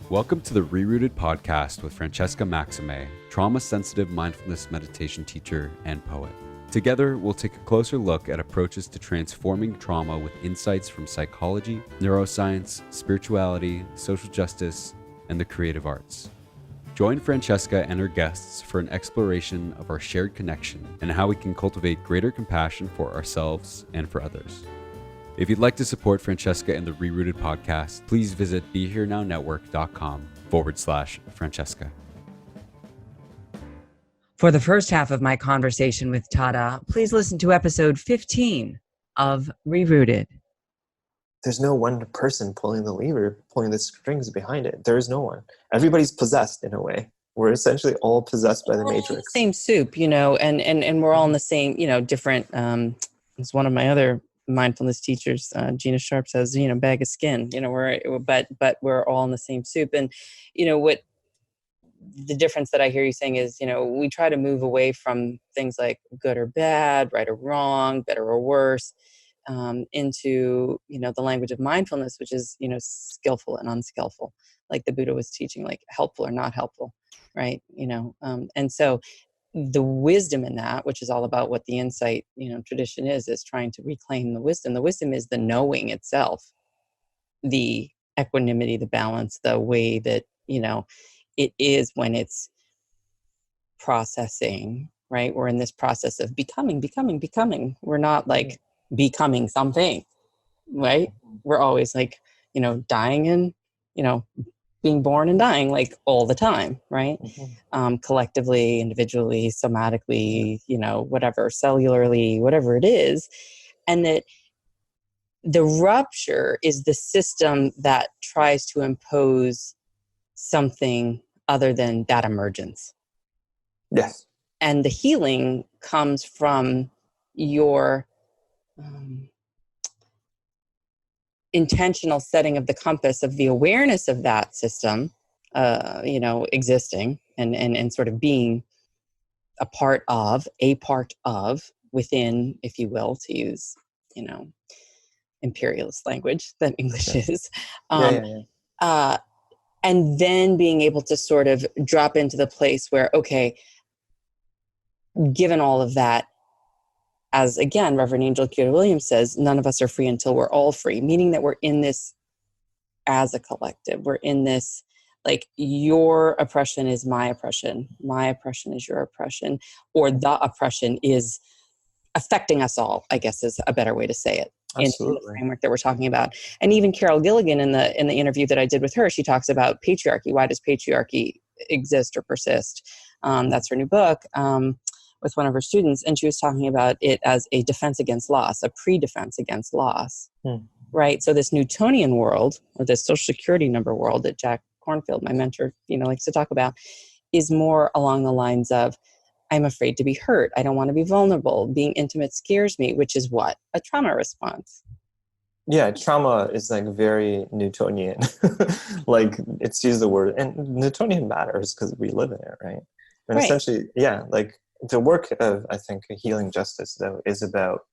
Welcome to the ReRooted podcast with Francesca Maximé, trauma-sensitive mindfulness meditation teacher and poet. Together, we'll take a closer look at approaches to transforming trauma with insights from psychology, neuroscience, spirituality, social justice, and the creative arts. Join Francesca and her guests for an exploration of our shared connection and how we can cultivate greater compassion for ourselves and for others. If you'd like to support Francesca and the ReRooted podcast, please visit BeHereNowNetwork.com/Francesca. For the first half of my conversation with Tada, please listen to episode 15 of ReRooted. There's no one person pulling the lever, pulling the strings behind it. There is no one. Everybody's possessed in a way. We're essentially all possessed by the matrix. Same soup, and we're all in the same, different. It's one of my other mindfulness teachers, Gina Sharp, says, bag of skin. But we're all in the same soup. And what the difference that I hear you saying is, we try to move away from things like good or bad, right or wrong, better or worse, into the language of mindfulness, which is skillful and unskillful, like the Buddha was teaching, like helpful or not helpful, right? And so the wisdom in that, which is all about what the insight tradition is trying to reclaim the wisdom. The wisdom is the knowing itself, the equanimity, the balance, the way that it is when it's processing, right? We're in this process of becoming. We're not like becoming something, right? We're always like, dying and, being born and dying like all the time, right? Mm-hmm. Collectively, individually, somatically, whatever, cellularly, whatever it is. And that the rupture is the system that tries to impose something other than that emergence. Yes. And the healing comes from your intentional setting of the compass of the awareness of that system, existing and sort of being a part of, within, if you will, to use, imperialist language that English is. And then being able to sort of drop into the place where, okay, given all of that, as again, Reverend Angel Kyoto Williams says, none of us are free until we're all free, meaning that we're in this as a collective. We're in this, like, your oppression is my oppression is your oppression, or the oppression is affecting us all, I guess is a better way to say it. In the framework that we're talking about. And even Carol Gilligan in the interview that I did with her, she talks about patriarchy. Why does patriarchy exist or persist? That's her new book with one of her students. And she was talking about it as a defense against loss, a pre-defense against loss, right? So this Newtonian world, or this social security number world that Jack Kornfield, my mentor, likes to talk about, is more along the lines of, I'm afraid to be hurt. I don't want to be vulnerable. Being intimate scares me, which is what? A trauma response. Yeah, trauma is like very Newtonian. Like it's used the word, and Newtonian matters because we live in it, right? And essentially, like the work of, I think, healing justice, though, is about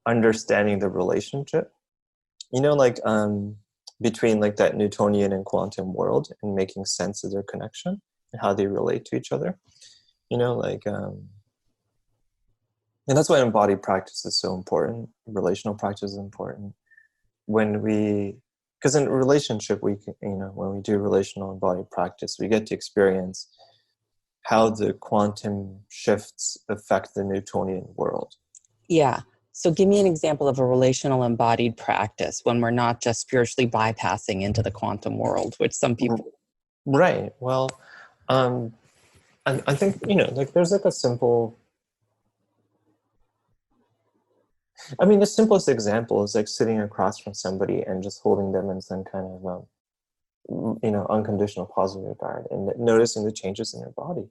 understanding the relationship, between like that Newtonian and quantum world, and making sense of their connection and how they relate to each other. And that's why embodied practice is so important. Relational practice is important. Because in a relationship, when we do relational embodied practice, we get to experience how the quantum shifts affect the Newtonian world. Yeah. So give me an example of a relational embodied practice when we're not just spiritually bypassing into the quantum world, which some people... Right. Well, I think, there's like a simple... the simplest example is like sitting across from somebody and just holding them in some kind of, unconditional positive regard and noticing the changes in their body,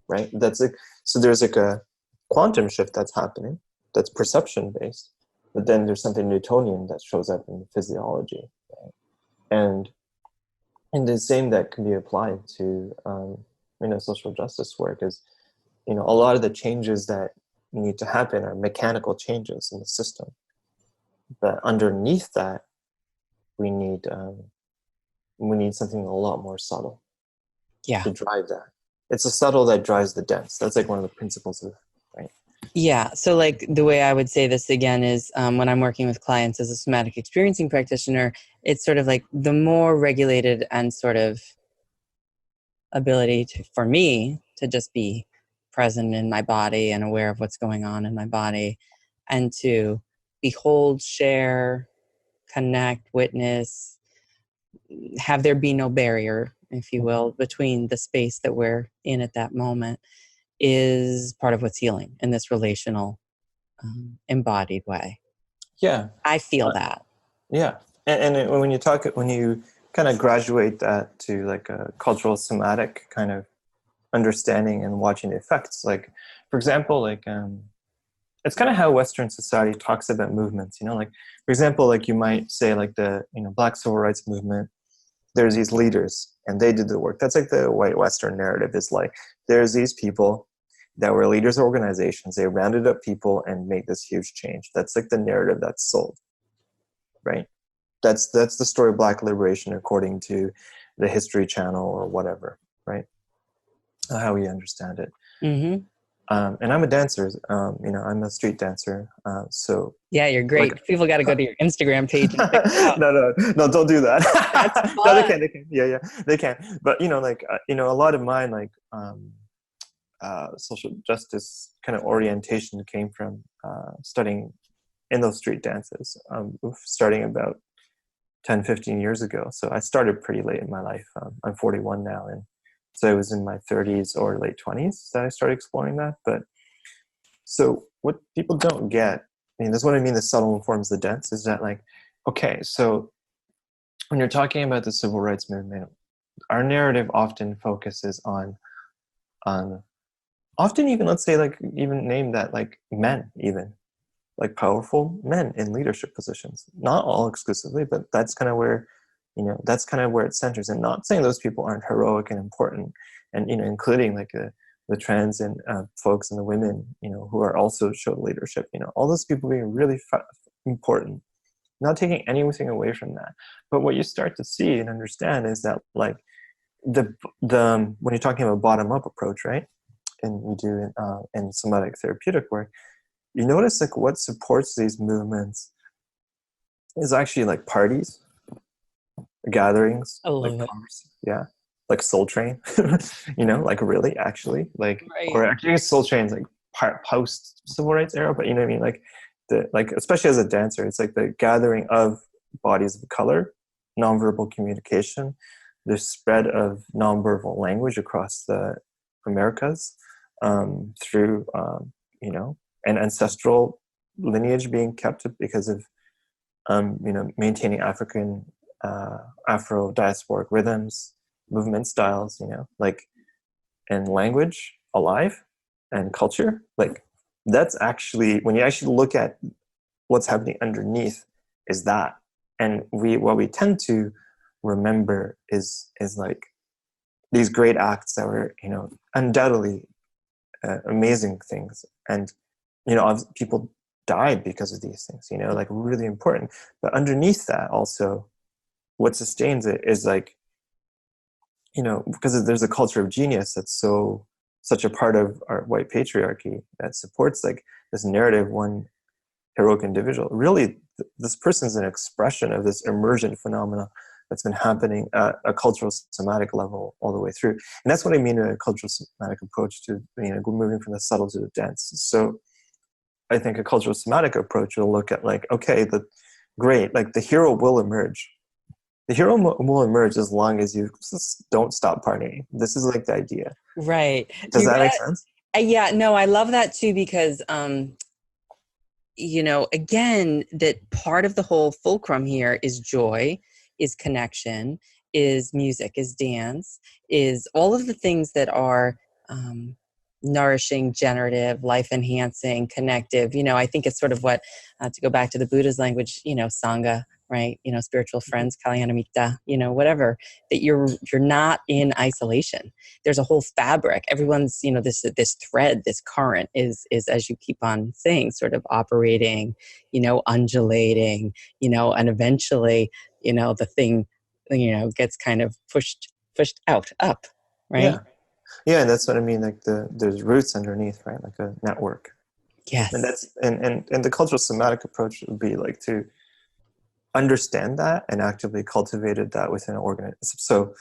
right? That's like, so there's like a quantum shift that's happening that's perception based, but then there's something Newtonian that shows up in physiology, right? And the same that can be applied to, social justice work is, a lot of the changes that need to happen are mechanical changes in the system. But underneath that, we need we need something a lot more subtle Yeah. to drive that. It's the subtle that drives the dense. That's like one of the principles of, right? Yeah. So like the way I would say this again is when I'm working with clients as a somatic experiencing practitioner, it's sort of like the more regulated and sort of ability for me to just be present in my body and aware of what's going on in my body, and to behold, share, connect, witness, have there be no barrier, if you will, between the space that we're in at that moment, is part of what's healing in this relational, embodied way. Yeah. I feel that. Yeah. And when you kind of graduate that to like a cultural somatic kind of understanding and watching the effects, like, for example, like, it's kind of how Western society talks about movements, you know, like, for example, like you might say like the, you know, Black civil rights movement, there's these leaders and they did the work. That's like the white Western narrative, is like, there's these people that were leaders of organizations. They rounded up people and made this huge change. That's like the narrative that's sold, right? That's the story of Black liberation according to the History Channel or whatever, right? How we understand it. Mm-hmm. And I'm a dancer. You know, I'm a street dancer. So yeah, you're great. like, People got to go to your Instagram page and check it out. no, don't do that. That's No, they fun. can. Yeah, they can. But you know, like, you know, a lot of mine, like, social justice kind of orientation came from studying in those street dances, starting about 10, 15 years ago. So I started pretty late in my life. I'm 41 now, and so it was in my 30s or late 20s that I started exploring that. But so what people don't get, I mean, that's what I mean, the subtle informs the dense, is that like, okay, so when you're talking about the civil rights movement, our narrative often focuses on often even, let's say, like, even name that, like, men, even like powerful men in leadership positions, not all exclusively, but that's kind of where, you know, that's kind of where it centers. And not saying those people aren't heroic and important, and, you know, including like the trans and folks and the women, you know, who are also showed leadership, you know, all those people being really important, not taking anything away from that. But what you start to see and understand is that, like, the when you're talking about bottom up approach, right, and we do in somatic therapeutic work, you notice like what supports these movements is actually like parties, gatherings, I love like it. yeah, like Soul Train, you know, like really actually, like, Right. or actually Soul Train's like post civil rights era, but you know what I mean, like like especially as a dancer, it's like the gathering of bodies of color, nonverbal communication, the spread of nonverbal language across the Americas, through you know, an ancestral lineage being kept because of you know, maintaining African Afro diasporic rhythms, movement styles, you know, like, and language alive, and culture. Like, that's actually, when you actually look at what's happening underneath, is that. And what we tend to remember is like these great acts that were, you know, undoubtedly amazing things, and, you know, people died because of these things, you know, like really important. But underneath that, also, what sustains it is like, you know, because there's a culture of genius that's such a part of our white patriarchy that supports like this narrative, one heroic individual. Really, this person's an expression of this emergent phenomena that's been happening at a cultural somatic level all the way through. And that's what I mean in a cultural somatic approach to, you know, moving from the subtle to the dense. So I think a cultural somatic approach will look at like, okay, great, like the hero will emerge. The hero will emerge as long as you just don't stop partying. This is like the idea. Right. Does that make sense? Yeah, no, I love that too, because you know, again, that part of the whole fulcrum here is joy, is connection, is music, is dance, is all of the things that are nourishing, generative, life enhancing, connective. You know, I think it's sort of what, to go back to the Buddha's language, you know, Sangha, right? You know, spiritual friends, Kalyanamitta, you know, whatever, that you're not in isolation. There's a whole fabric. Everyone's, you know, this thread, this current is, as you keep on saying, sort of operating, you know, undulating, you know, and eventually, you know, the thing gets kind of pushed up, right? Yeah, and that's what I mean. Like there's roots underneath, right? Like a network. Yes. And that's and the cultural somatic approach would be like to understand that and actively cultivated that within an organism. So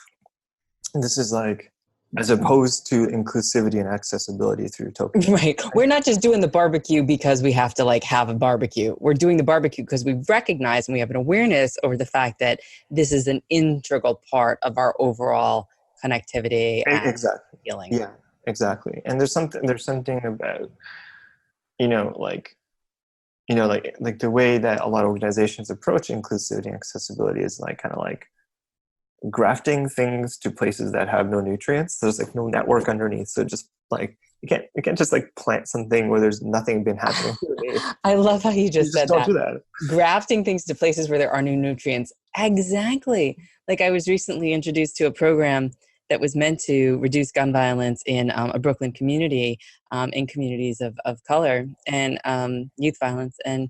this is like, as opposed to inclusivity and accessibility through token. Right. We're not just doing the barbecue because we have to like have a barbecue. We're doing the barbecue because we recognize and we have an awareness over the fact that this is an integral part of our overall connectivity and Exactly. healing. Yeah, exactly. And there's something about, like the way that a lot of organizations approach inclusivity and accessibility is like kind of like grafting things to places that have no nutrients. There's like no network underneath. So just like you can't just like plant something where there's nothing been happening underneath. I love how you just said don't that. do that. Grafting things to places where there are no nutrients. Exactly. Like I was recently introduced to a program that was meant to reduce gun violence in a Brooklyn community, in communities of color and youth violence. And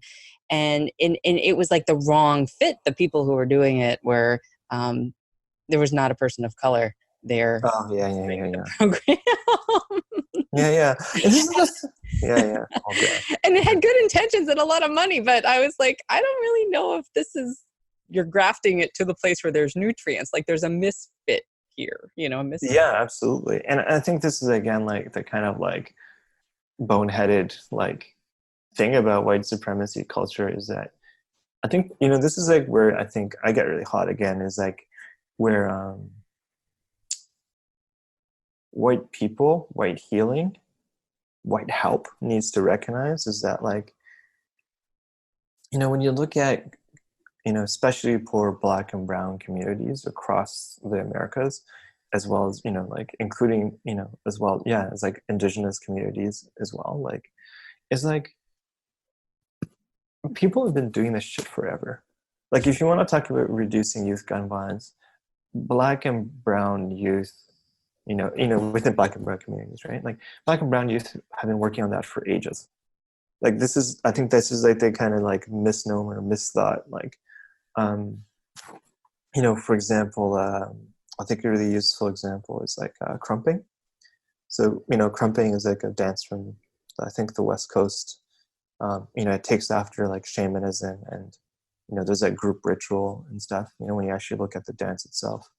it was like the wrong fit. The people who were doing it were, there was not a person of color there. Oh yeah. Program. Yeah. And this is just yeah. Okay. And it had good intentions and a lot of money, but I was like, I don't really know if this is, you're grafting it to the place where there's nutrients. Like there's a misfit here, a misfit. Yeah, absolutely. And I think this is again like the kind of like boneheaded like thing about white supremacy culture is that I think this is like where I think I get really hot again is like where white people, white healing, white help needs to recognize is that like when you look at especially poor Black and brown communities across the Americas, as well as like including as well as like indigenous communities as well, like it's like people have been doing this shit forever. Like if you want to talk about reducing youth gun violence, Black and brown youth, within Black and brown communities, right? Like Black and brown youth have been working on that for ages. Like I think this is like the kind of like misnomer, misthought. Like, for example, I think a really useful example is like Krumping. So, Krumping is like a dance from, I think, the West Coast. It takes after like shamanism and, there's that group ritual and stuff, when you actually look at the dance itself.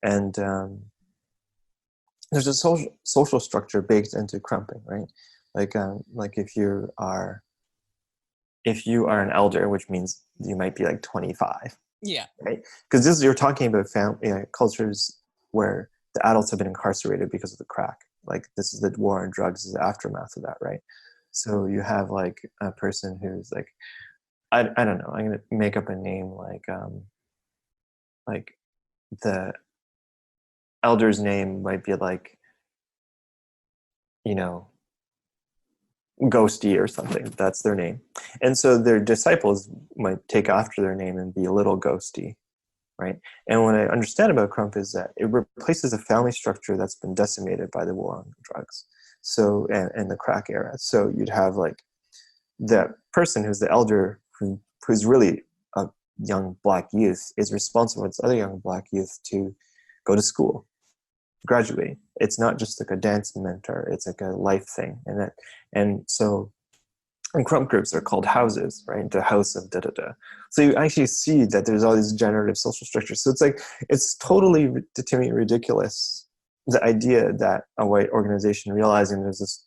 And there's a social structure baked into Krumping, right? Like if you are an elder, which means you might be like 25. Yeah. Right? Because you're talking about family cultures where the adults have been incarcerated because of the crack. Like this is the war on drugs, is the aftermath of that, right? So you have like a person who's like, I don't know, I'm gonna make up a name like the elder's name might be like, Ghosty or something. That's their name. And so their disciples might take after their name and be a little ghosty, right? And what I understand about Crump is that it replaces a family structure that's been decimated by the war on drugs. So, and the crack era. So you'd have like the person who's the elder who's really a young Black youth is responsible with other young Black youth to go to school, graduate. It's not just like a dance mentor, it's like a life thing. And so in Crump groups are called houses, right? The house of da-da-da. So you actually see that there's all these generative social structures. So it's totally, to me, ridiculous, the idea that a white organization realizing there's this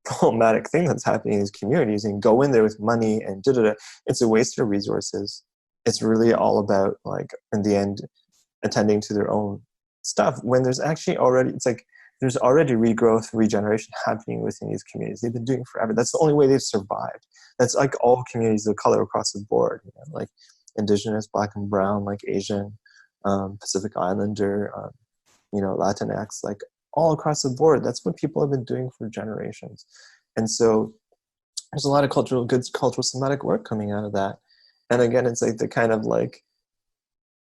problematic thing that's happening in these communities and go in there with money and da-da-da. It's a waste of resources. It's really all about, like, in the end, attending to their own stuff when there's actually already, it's like there's already regrowth, regeneration happening within these communities. They've been doing it forever. That's the only way they've survived. That's like all communities of color across the board, like indigenous, Black and brown, like Asian, Pacific Islander, Latinx, like all across the board. That's what people have been doing for generations. And so there's a lot of cultural somatic work coming out of that. And again, it's like the kind of like,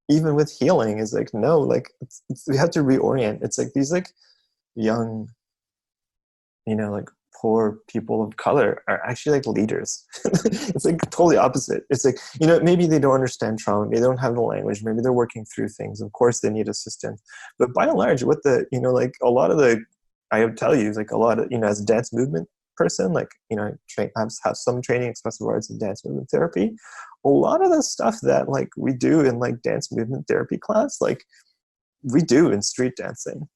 even with healing is like, no, like we have to reorient. It's like these like young, like poor people of color are actually like leaders. It's like totally opposite. It's like, you know, maybe they don't understand trauma, maybe they don't have the language, maybe they're working through things. Of course they need assistance. But by and large, what the, you know, like a lot of the, I would tell you, like a lot of, you know, as a dance movement person, like, you know, I have some training in expressive arts and dance movement therapy. A lot of the stuff that like we do in like dance movement therapy class, like we do in street dancing.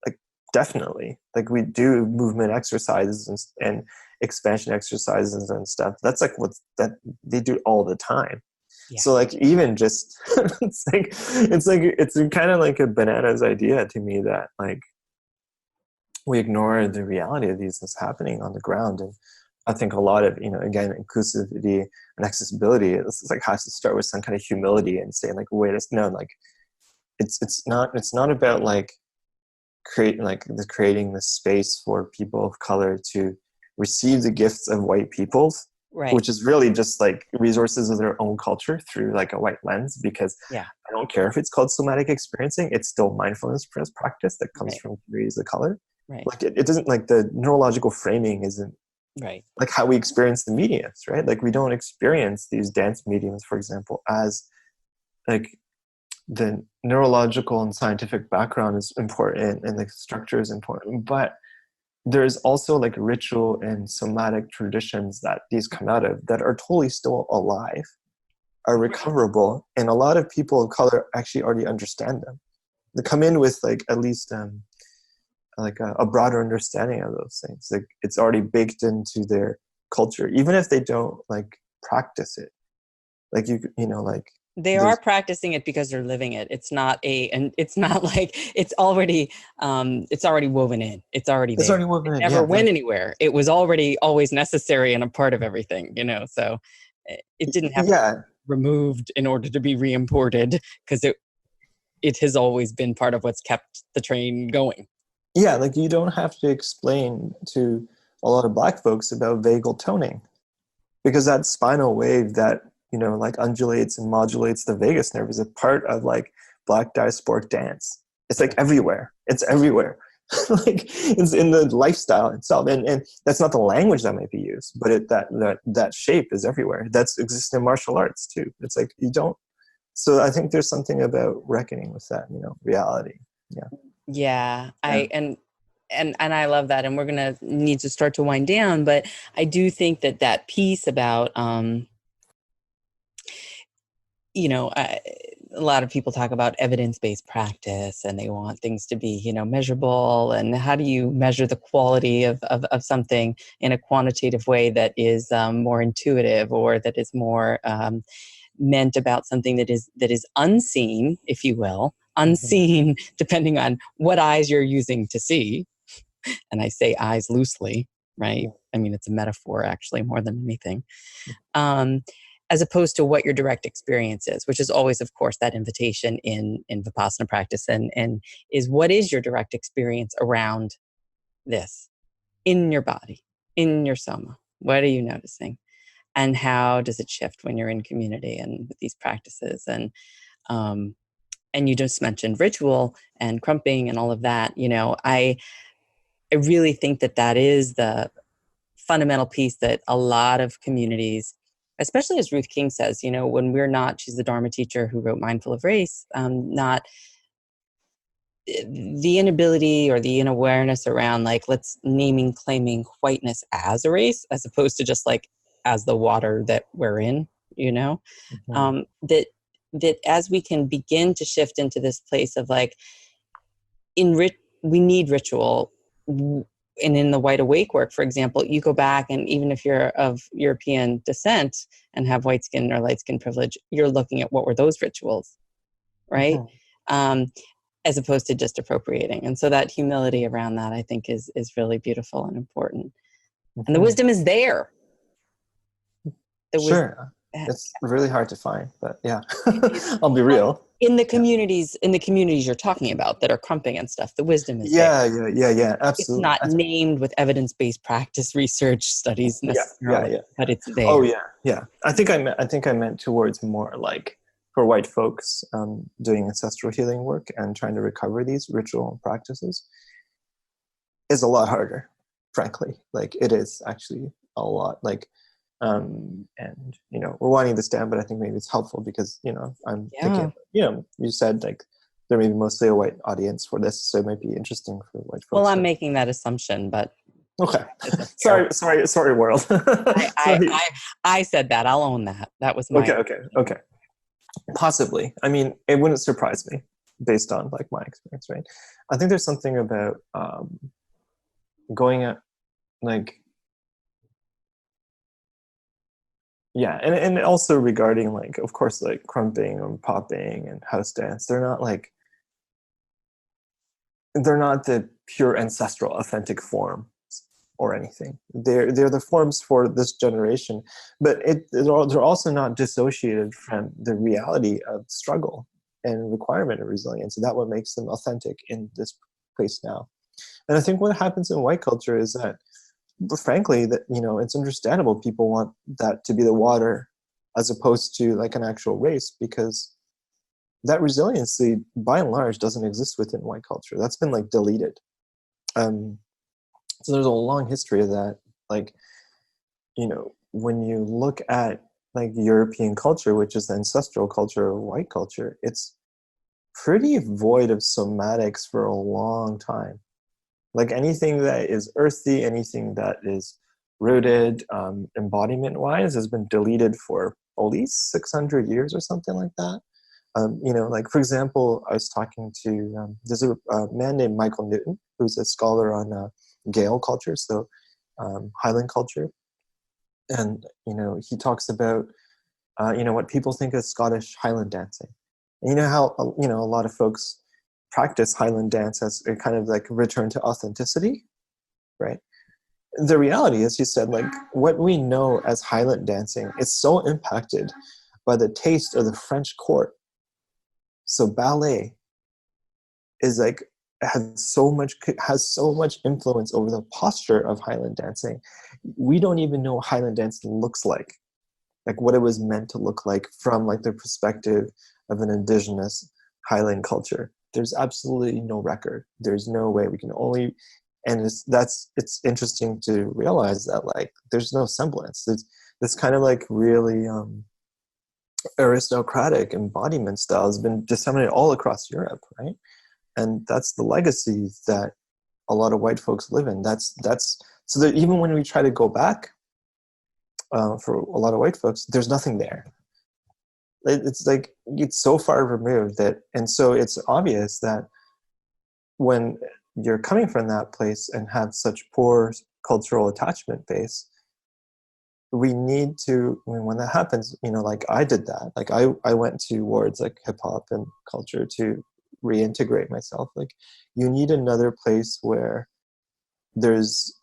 Like definitely, like we do movement exercises and expansion exercises and stuff. That's like what that they do all the time. Yeah. So like even just it's kind of like a bananas idea to me that like we ignore the reality of these that's happening on the ground. And I think a lot of, you know, again, inclusivity and accessibility, it's like has to start with some kind of humility and saying like, wait, no, like it's not about like creating this space for people of color to receive the gifts of white peoples, Right. which is really just like resources of their own culture through like a white lens, because Yeah. I don't care if it's called somatic experiencing, it's still mindfulness practice that comes Right. from communities of color. Right. Like it doesn't, like the neurological framing isn't Right. like how we experience the mediums, right? Like we don't experience these dance mediums, for example, as like the neurological and scientific background is important and the structure is important, but there's also like ritual and somatic traditions that these come out of that are totally still alive, are recoverable, and a lot of people of color actually already understand them. They come in with like at least like a broader understanding of those things. Like it's already baked into their culture, even if they don't like practice it. Like you know, like they are practicing it because they're living it. It's not and it's not like it's already woven in. It's already there. It's already woven in. It never went anywhere. It was already always necessary and a part of everything, you know. So it didn't have to be removed in order to be re-imported, because it has always been part of what's kept the train going. Yeah, like you don't have to explain to a lot of Black folks about vagal toning, because that spinal wave that, you know, like undulates and modulates the vagus nerve is a part of like Black diasporic dance. It's like everywhere. It's everywhere. Like it's in the lifestyle itself, and that's not the language that might be used, but that shape is everywhere. That's exists in martial arts too. It's like you don't. So I think there's something about reckoning with that, you know, reality. Yeah. And I love that, and we're gonna need to start to wind down, but I do think that piece about you know, a lot of people talk about evidence-based practice, and they want things to be, you know, measurable, and how do you measure the quality of something in a quantitative way that is more intuitive, or that is more meant about something that is unseen, if you will, unseen depending on what eyes you're using to see. And I say eyes loosely, right? I mean, it's a metaphor actually more than anything. As opposed to what your direct experience is, which is always, of course, that invitation in Vipassana practice, and is what is your direct experience around this in your body, in your soma? What are you noticing? And how does it shift when you're in community and with these practices? And you just mentioned ritual and krumping and all of that. You know, I really think that is the fundamental piece that a lot of communities, especially as Ruth King says, you know, when we're not, she's the Dharma teacher who wrote Mindful of Race, not the inability or the inawareness around like, let's claiming whiteness as a race, as opposed to just like as the water that we're in, you know, that as we can begin to shift into this place of like, we need ritual. And in the White Awake work, for example, you go back, and even if you're of European descent and have white skin or light skin privilege, you're looking at what were those rituals, right? As opposed to just appropriating. And so that humility around that, I think, is really beautiful and important. And the wisdom is there. Sure. It's really hard to find, but yeah, I'll be real. In the communities you're talking about that are krumping and stuff, the wisdom is there. Yeah, absolutely. It's not named with evidence-based practice research studies necessarily, but it's there. Oh yeah. I think I meant towards more like for white folks doing ancestral healing work and trying to recover these ritual practices is a lot harder. frankly. Like, it is actually a lot. Like, and we're winding this down, but I think maybe it's helpful because I'm thinking, you said like there may be mostly a white audience for this, so it might be interesting for white folks. Well, I'm making that assumption, but okay. sorry, world. I said that. I'll own that. That was my okay. Possibly. I mean, it wouldn't surprise me based on like my experience, right? I think there's something about going at like. Yeah, and also regarding like, of course, like Krumping and popping and house dance, they're not the pure ancestral authentic forms or anything. They're the forms for this generation, but they're also not dissociated from the reality of struggle and requirement of resilience. And that's what makes them authentic in this place now. And I think what happens in white culture is that, frankly, that it's understandable people want that to be the water as opposed to like an actual race, because that resiliency by and large doesn't exist within white culture. That's been like deleted. So there's a long history of that. Like, when you look at like European culture, which is the ancestral culture of white culture, it's pretty void of somatics for a long time. Like anything that is earthy, anything that is rooted embodiment-wise has been deleted for at least 600 years or something like that. Like for example, I was talking to, there's a man named Michael Newton, who's a scholar on Gael culture, so Highland culture. And, he talks about, what people think of Scottish Highland dancing. And how, a lot of folks practice Highland dance as a kind of like return to authenticity, right? The reality is, he said, like what we know as Highland dancing is so impacted by the taste of the French court. So ballet is like has so much influence over the posture of Highland dancing. We don't even know what Highland dance looks like what it was meant to look like from like the perspective of an indigenous Highland culture. There's absolutely no record. There's no way we can only, and it's interesting to realize that like there's no semblance. There's this kind of like really aristocratic embodiment style has been disseminated all across Europe, right? And that's the legacy that a lot of white folks live in. That's so that even when we try to go back for a lot of white folks, there's nothing there. It's like it's so far removed that, and so it's obvious that when you're coming from that place and have such poor cultural attachment base, we need to, when that happens, like I did that, like I went towards like hip hop and culture to reintegrate myself. Like you need another place where there's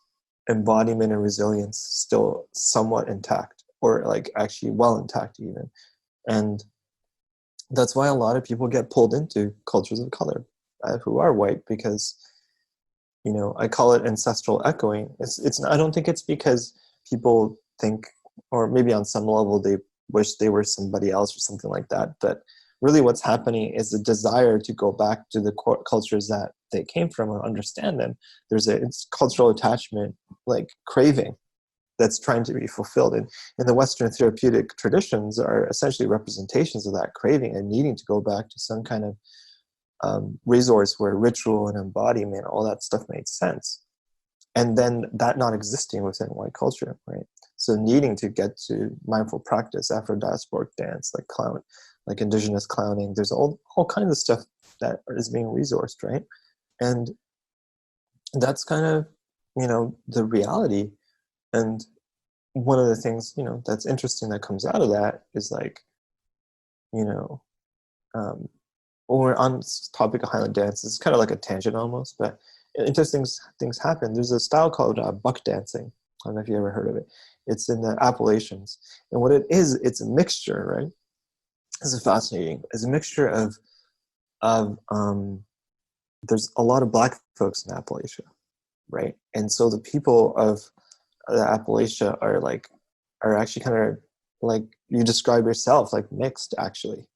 embodiment and resilience still somewhat intact, or like actually well intact even. And that's why a lot of people get pulled into cultures of color who are white, because I call it ancestral echoing. It's I don't think it's because people think, or maybe on some level they wish they were somebody else or something like that, but really what's happening is a desire to go back to the cultures that they came from and understand them. There's it's cultural attachment, like craving, that's trying to be fulfilled. And in the Western therapeutic traditions are essentially representations of that craving and needing to go back to some kind of resource where ritual and embodiment, all that stuff made sense. And then that not existing within white culture, right? So needing to get to mindful practice, Afro-diasporic dance, like clown, like indigenous clowning, there's all kinds of stuff that is being resourced, right? And that's kind of, the reality. And one of the things, that's interesting that comes out of that is like, when we're on this topic of Highland dance, it's kind of like a tangent almost, but interesting things happen. There's a style called buck dancing. I don't know if you ever heard of it. It's in the Appalachians. And what it is, it's a mixture, right? This is fascinating. It's a mixture of there's a lot of Black folks in Appalachia, right? And so the people of the Appalachia are actually kind of like you describe yourself, like mixed actually,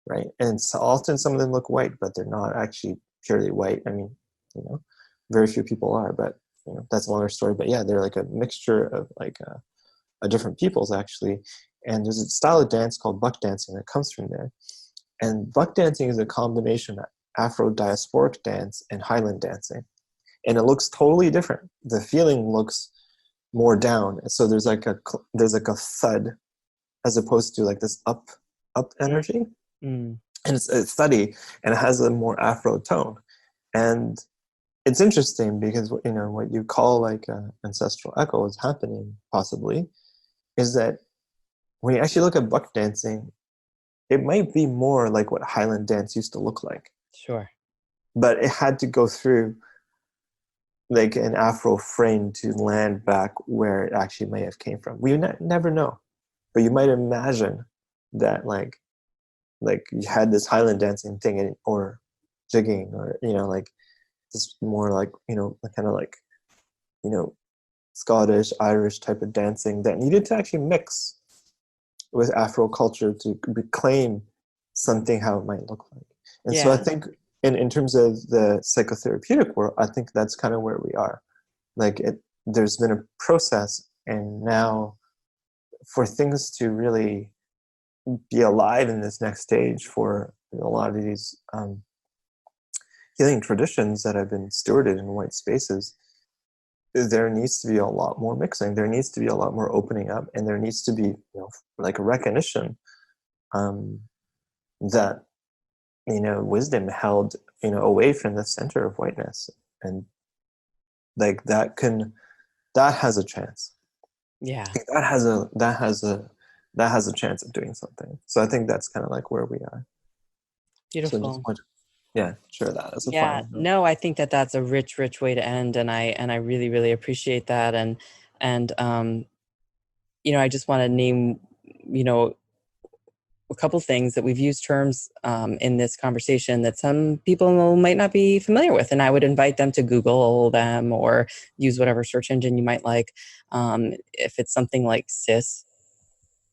right? And so often some of them look white, but they're not actually purely white. I mean, very few people are, but that's a longer story, but yeah, they're like a mixture of like different peoples actually. And there's a style of dance called buck dancing that comes from there. And buck dancing is a combination of Afro-diasporic dance and Highland dancing. And it looks totally different. The feeling looks more down. So there's like a thud as opposed to like this up energy. And it's thuddy, and it has a more Afro tone. And it's interesting because, what you call like ancestral echo is happening possibly is that when you actually look at buck dancing, it might be more like what Highland dance used to look like. Sure. But it had to go through like an Afro frame to land back where it actually may have came from. We never know. But you might imagine that like you had this Highland dancing thing or jigging or, like this more like, kind of like, Scottish, Irish type of dancing that needed to actually mix with Afro culture to reclaim something how it might look like. And so I think in terms of the psychotherapeutic world, I think that's kind of where we are. Like there's been a process, and now for things to really be alive in this next stage for a lot of these healing traditions that have been stewarded in white spaces, there needs to be a lot more mixing. There needs to be a lot more opening up, and there needs to be, like a recognition that, wisdom held, away from the center of whiteness, and like that has a chance. Yeah. That has a chance of doing something. So I think that's kind of like where we are. Beautiful. So just want to, share that as a Yeah, final note. no, I think that's a rich way to end, and I really, really appreciate that. And I just want to name, a couple things that we've used terms in this conversation that some people might not be familiar with, and I would invite them to Google them or use whatever search engine you might like. If it's something like cis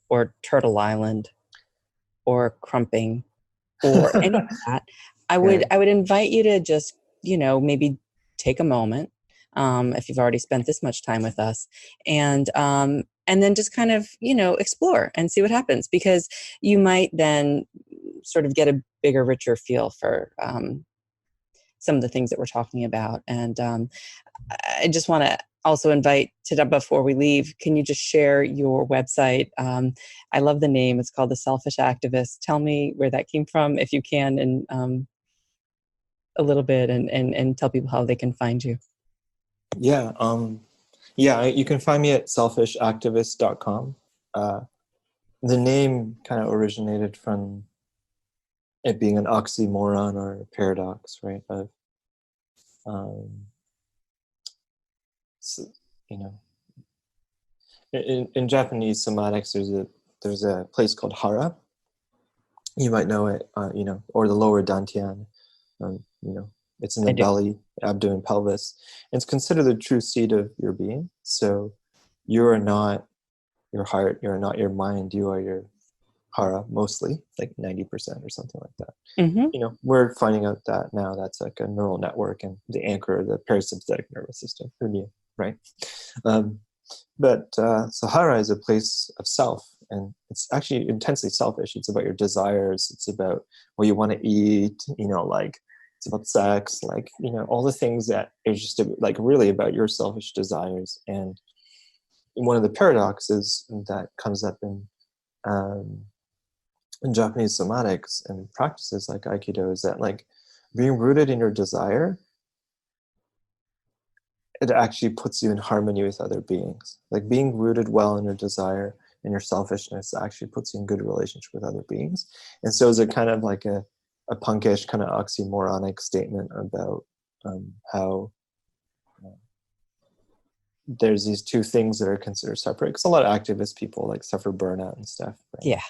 or Turtle Island or Krumping or any of that, I would invite you to just, maybe take a moment, if you've already spent this much time with us, and then just kind of, explore and see what happens, because you might then sort of get a bigger, richer feel for some of the things that we're talking about. And I just want to also invite Tada, before we leave, can you just share your website? I love the name. It's called The Selfish Activist. Tell me where that came from, if you can, and a little bit, and tell people how they can find you. Yeah. You can find me at selfishactivist.com. The name kind of originated from it being an oxymoron or a paradox, right? Of, in Japanese somatics, there's a place called hara. You might know it, or the lower dantian. It's in the belly, abdomen, pelvis. And it's considered the true seat of your being. So you are not your heart, you're not your mind, you are your hara, mostly, like 90% or something like that. Mm-hmm. We're finding out that now that's like a neural network and the anchor of the parasympathetic nervous system. Who knew, right? So hara is a place of self, and it's actually intensely selfish. It's about your desires. It's about what you want to eat, like it's about sex, like, all the things that are just like really about your selfish desires. And one of the paradoxes that comes up in Japanese somatics and practices like Aikido is that, like, being rooted in your desire, it actually puts you in harmony with other beings. Like, being rooted well in your desire and your selfishness actually puts you in good relationship with other beings. And so is it kind of like a punkish kind of oxymoronic statement about how there's these two things that are considered separate, because a lot of activist people like suffer burnout and stuff, right? Yeah.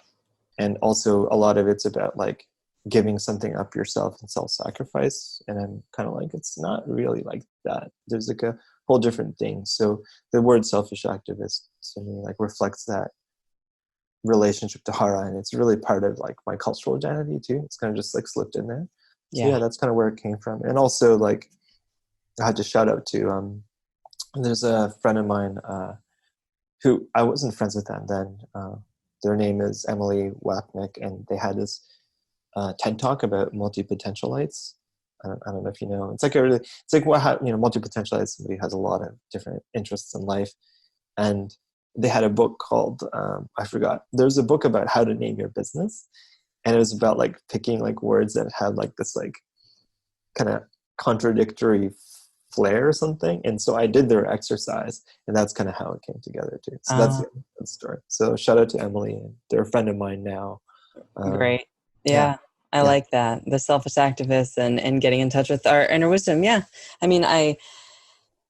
And also a lot of it's about like giving something up yourself and self-sacrifice, and I'm kind of like, it's not really like that. There's like a whole different thing. So the word selfish activist to me like reflects that relationship to hara, and it's really part of like my cultural identity too. It's kind of just like slipped in there. So yeah, that's kind of where it came from. And also, like, I had to shout out to there's a friend of mine who I wasn't friends with them then. Their name is Emily Wapnick, and they had this TED talk about multi-potentialites. I don't know if you know. It's like multi-potentialites. Somebody has a lot of different interests in life, and they had a book called I forgot. There's a book about how to name your business, and it was about like picking like words that had like this like kind of contradictory flair or something. And so I did their exercise, and that's kind of how it came together too. So that's the story. So shout out to Emily. They're a friend of mine now. Great. Yeah. I like that. The selfish activists and getting in touch with our inner wisdom. Yeah. I mean, I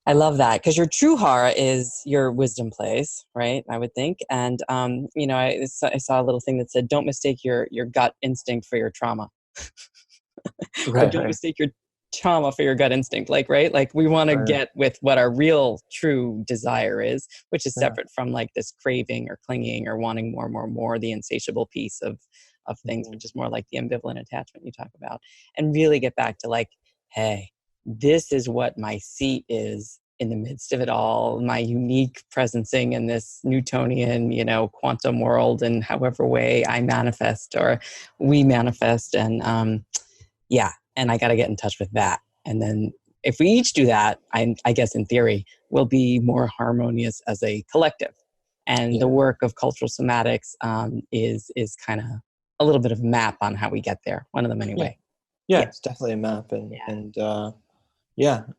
love that, because your true hara is your wisdom place, right? I would think. And, I saw a little thing that said, don't mistake your gut instinct for your trauma. Or don't mistake your trauma for your gut instinct. Like, right? Like, we want to get with what our real true desire is, which is separate from like this craving or clinging or wanting more, the insatiable piece of things, which is more like the ambivalent attachment you talk about. And really get back to like, hey, this is what my seat is in the midst of it all, my unique presencing in this Newtonian, quantum world, and however way I manifest or we manifest. And and I got to get in touch with that. And then if we each do that, I guess in theory, we'll be more harmonious as a collective. And the work of cultural somatics is kind of a little bit of a map on how we get there. One of them anyway. Yeah, it's definitely a map. And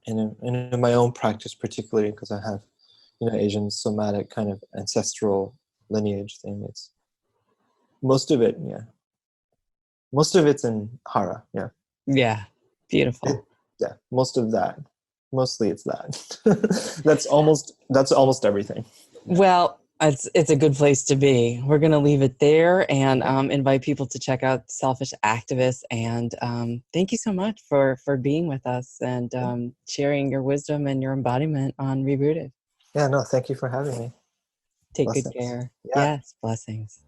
in my own practice, particularly because I have, Asian somatic kind of ancestral lineage thing. It's most of it's in hara. Yeah. Yeah. Beautiful. Mostly it's that. That's almost everything. Well, it's a good place to be. We're going to leave it there and invite people to check out Selfish Activists. And thank you so much for being with us and sharing your wisdom and your embodiment on ReRooted. Yeah, no, thank you for having me. Take good care. Yeah. Yes, blessings.